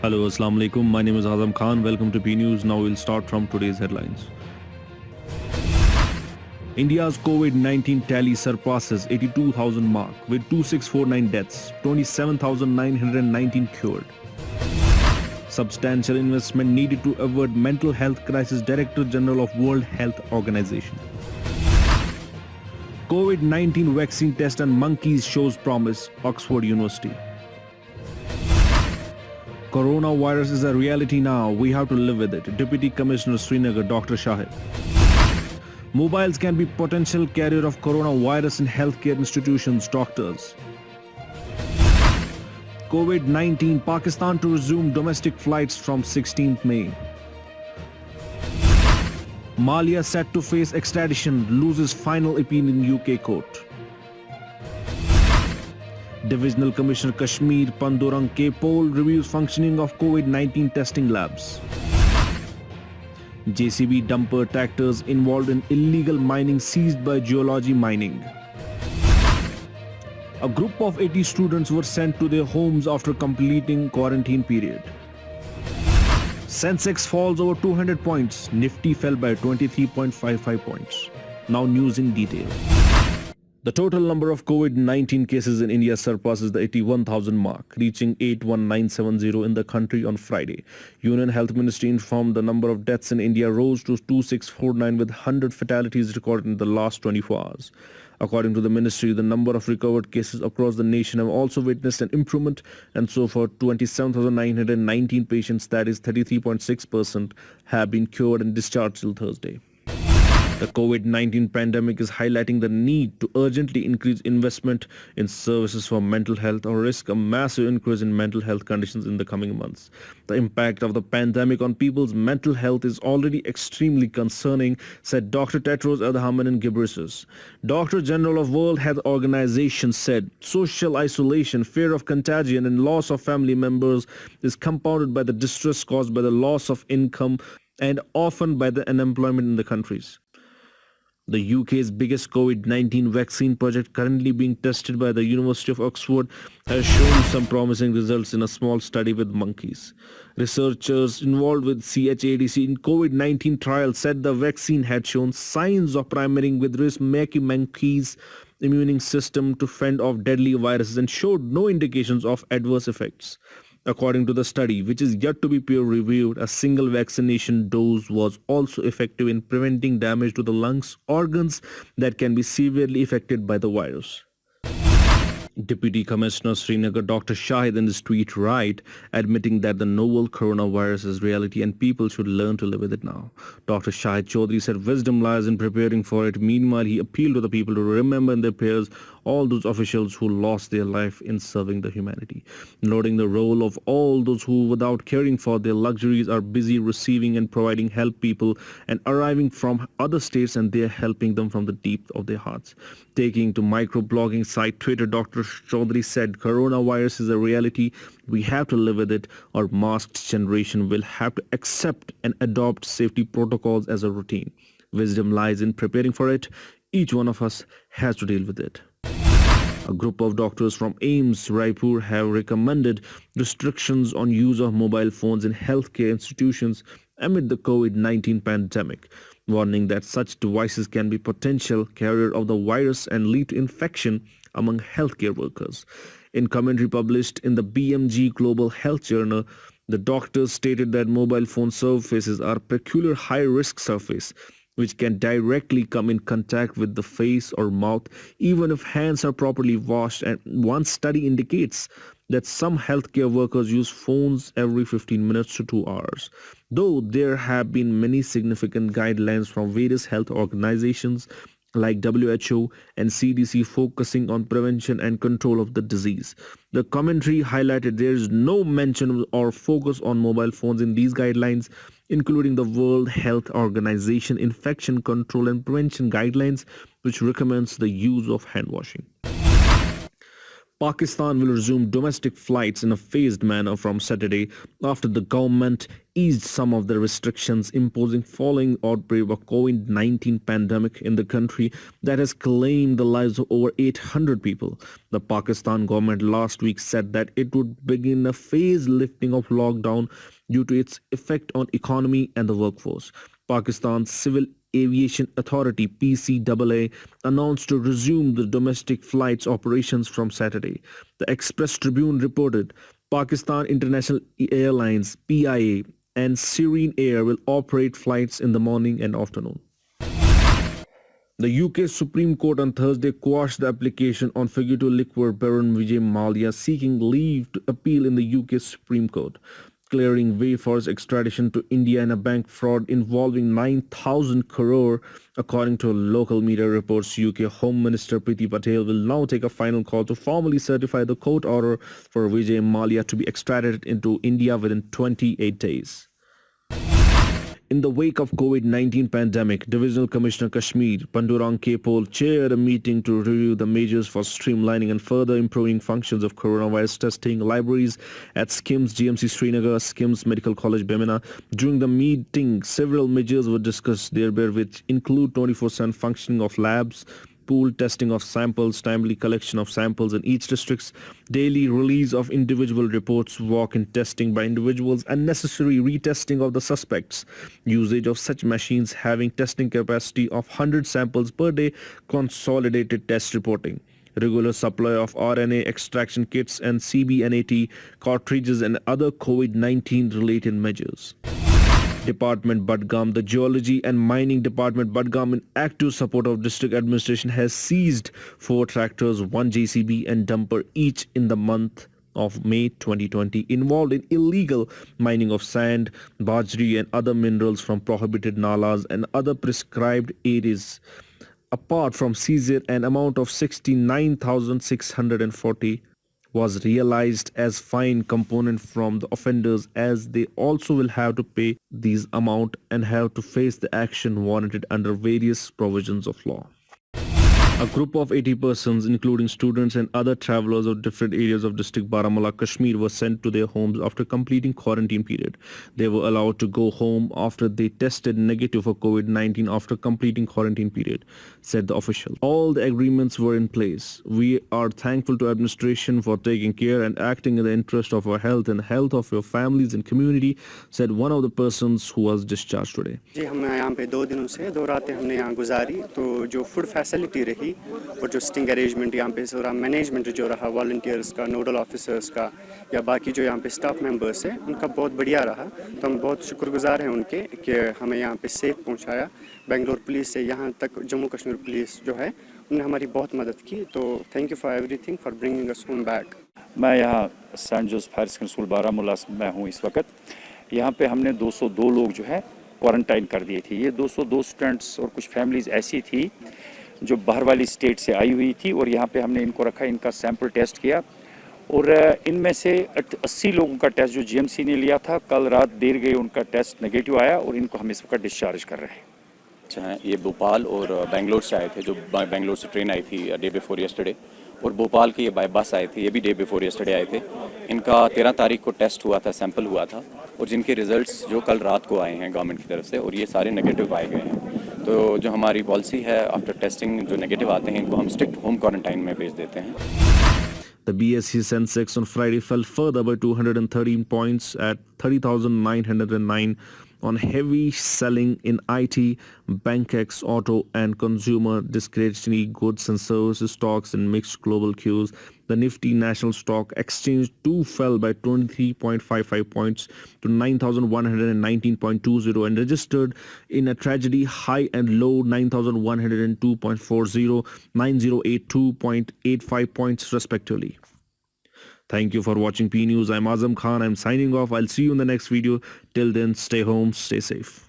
Hello, Assalamu alaikum. My name is Azam Khan. Welcome to P News. Now we'll start from today's headlines. India's COVID-19 tally surpasses 82,000 mark with 2649 deaths, 27,919 cured. Substantial investment needed to avert mental health crisis, Director General of World Health Organization. COVID-19 vaccine test on monkeys shows promise, Oxford University. Coronavirus is a reality now. We have to live with it. Deputy Commissioner Srinagar, Dr. Shahid. Mobiles can be potential carrier of coronavirus in healthcare institutions, doctors. COVID-19, Pakistan to resume domestic flights from 16th May. Malia set to face extradition, loses final appeal in UK court. Divisional Commissioner Kashmir Pandurang K. Pol reviews functioning of COVID-19 testing labs. JCB dumper tractors involved in illegal mining seized by Geology Mining. A group of 80 students were sent to their homes after completing quarantine period. Sensex falls over 200 points. Nifty fell by 23.55 points. Now news in detail. The total number of COVID-19 cases in India surpasses the 81,000 mark, reaching 81970 in the country on Friday. Union Health Ministry informed the number of deaths in India rose to 2649 with 100 fatalities recorded in the last 24 hours. According to the ministry, the number of recovered cases across the nation have also witnessed an improvement, and so far 27,919 patients, that is 33.6%, have been cured and discharged till Thursday. The COVID-19 pandemic is highlighting the need to urgently increase investment in services for mental health or risk a massive increase in mental health conditions in the coming months. The impact of the pandemic on people's mental health is already extremely concerning, said Dr. Tedros Adhanom Ghebreyesus. Director General of World Health Organization said social isolation, fear of contagion and loss of family members is compounded by the distress caused by the loss of income and often by the unemployment in the countries. The UK's biggest COVID-19 vaccine project, currently being tested by the University of Oxford, has shown some promising results in a small study with monkeys. Researchers involved with CHADC in COVID-19 trials said the vaccine had shown signs of priming with risk making monkeys' immune system to fend off deadly viruses and showed no indications of adverse effects. According to the study, which is yet to be peer-reviewed, a single vaccination dose was also effective in preventing damage to the lungs, organs that can be severely affected by the virus. Deputy Commissioner Srinagar Dr. Shahid in his tweet admitting that the novel coronavirus is reality and people should learn to live with it now. Dr. Shahid Chaudhary said wisdom lies in preparing for it. Meanwhile, he appealed to the people to remember in their prayers all those officials who lost their life in serving the humanity, noting the role of all those who, without caring for their luxuries, are busy receiving and providing help people and arriving from other states, and they're helping them from the deep of their hearts. Taking to microblogging site Twitter, Dr. Chaudhary said, coronavirus is a reality. We have to live with it. Our masked generation will have to accept and adopt safety protocols as a routine. Wisdom lies in preparing for it. Each one of us has to deal with it. A group of doctors from AIIMS Raipur have recommended restrictions on use of mobile phones in healthcare institutions amid the COVID-19 pandemic, warning that such devices can be potential carrier of the virus and lead to infection among healthcare workers. In commentary published in the BMG Global Health Journal, the doctors stated that mobile phone surfaces are a peculiar high-risk surface which can directly come in contact with the face or mouth even if hands are properly washed, and one study indicates that some healthcare workers use phones every 15 minutes to 2 hours. Though there have been many significant guidelines from various health organizations like WHO and CDC focusing on prevention and control of the disease. The commentary highlighted there is no mention or focus on mobile phones in these guidelines, including the World Health Organization Infection Control and Prevention Guidelines, which recommends the use of hand washing. Pakistan will resume domestic flights in a phased manner from Saturday after the government eased some of the restrictions imposing following outbreak of COVID-19 pandemic in the country that has claimed the lives of over 800 people. The Pakistan government last week said that it would begin a phased lifting of lockdown due to its effect on economy and the workforce. Pakistan's Civil Aviation Authority (PCAA) announced to resume the domestic flights operations from Saturday. The Express Tribune reported Pakistan International Airlines (PIA) and Serene Air will operate flights in the morning and afternoon. The UK Supreme Court on Thursday quashed the application on fugitive liquor baron Vijay Mallya seeking leave to appeal in the UK Supreme Court, clearing way for his extradition to India in a bank fraud involving 9,000 crore. According to local media reports, UK Home Minister Priti Patel will now take a final call to formally certify the court order for Vijay Mallya to be extradited into India within 28 days. In the wake of COVID-19 pandemic, Divisional Commissioner Kashmir Pandurang Kepol chaired a meeting to review the measures for streamlining and further improving functions of coronavirus testing libraries at SKIMS GMC Srinagar, SKIMS Medical College Bemina. During the meeting, several measures were discussed thereby, which include 24/7 functioning of labs, pool testing of samples, timely collection of samples in each district's daily release of individual reports, walk-in testing by individuals, and necessary retesting of the suspects, usage of such machines having testing capacity of 100 samples per day, consolidated test reporting, regular supply of RNA extraction kits and CBNAT cartridges, and other COVID-19 related measures. Department Budgam, the Geology and Mining Department Budgam, in active support of district administration, has seized 4 tractors, 1 JCB and dumper each in the month of May 2020 involved in illegal mining of sand, bajri and other minerals from prohibited nalas and other prescribed areas. Apart from seizure, an amount of 69,640 was realized as fine component from the offenders, as they also will have to pay these amount and have to face the action warranted under various provisions of law. A group of 80 persons, including students and other travelers of different areas of district Baramulla, Kashmir, were sent to their homes after completing quarantine period. They were allowed to go home after they tested negative for COVID-19 after completing quarantine period, said the official. All the agreements were in place. We are thankful to administration for taking care and acting in the interest of our health and health of your families and community, said one of the persons who was discharged today. जी हमने यहाँ पे 2 दिनों से 2 रातें हमने यहाँ गुजारी, तो जो फूड फैसिलिटी रही और जो स्टिंग अरेंजमेंट यहाँ पे सारा मैनेजमेंट जो रहा वॉलंटियर्स का, नोडल ऑफिसर्स का या बाकी जो यहाँ पे स्टाफ मेंबर्स हैं, उनका बहुत बढ़िया रहा। तो हम बहुत शुक्रगुजार हैं उनके कि हमें यहाँ पे सेफ पहुँचाया। बेंगलोर पुलिस से यहाँ तक जम्मू कश्मीर पुलिस जो है उन्होंने हमारी बहुत मदद की, तो thank you for everything for bringing us home back. मैं यहाँ Saint Joseph Higher Secondary School Baramulla में हूँ इस वक्त। यहाँ पे हमने 202 लोग जो है क्वारंटाइन कर दिए थे। ये 202 स्टूडेंट्स और कुछ फैमिलीज़ ऐसी थी जो बाहर वाली स्टेट से आई हुई थी और यहाँ पे हमने इनको रखा, इनका सैंपल टेस्ट किया और इनमें से 80 लोगों का टेस्ट जो जीएमसी ने लिया था, कल रात देर गई उनका टेस्ट नेगेटिव आया और इनको हम इस वक्त डिस्चार्ज कर रहे हैं। अच्छा, ये भोपाल और बेंगलोर से आए थे, जो बेंगलोर से ट्रेन आई थी डे बिफोर यस्टरडे, और भोपाल के ये बाय बस आए थे, ये भी डे बिफोर यस्टरडे आए थे। इनका 13 तारीख को टेस्ट हुआ था, सैंपल हुआ था और जिनके रिजल्ट्स जो कल रात को आए हैं गवर्नमेंट की तरफ से, और ये सारे नेगेटिव पाए गए हैं। तो जो हमारी पॉलिसी है, आफ्टर टेस्टिंग जो नेगेटिव आते हैं इनको हम स्ट्रिक्ट होम क्वारंटाइन में भेज देते हैं। The BSE Sensex on Friday fell further by 213 points at 30,909 on heavy selling in IT, BankX, auto and consumer discretionary goods and services stocks and mixed global cues. The Nifty National Stock Exchange 2 fell by 23.55 points to 9,119.20 and registered in a tragedy high and low 9,102.40, 9,082.85 points respectively. Thank you for watching P News. I'm Azam Khan. I'm signing off. I'll see you in the next video. Till then, stay home, stay safe.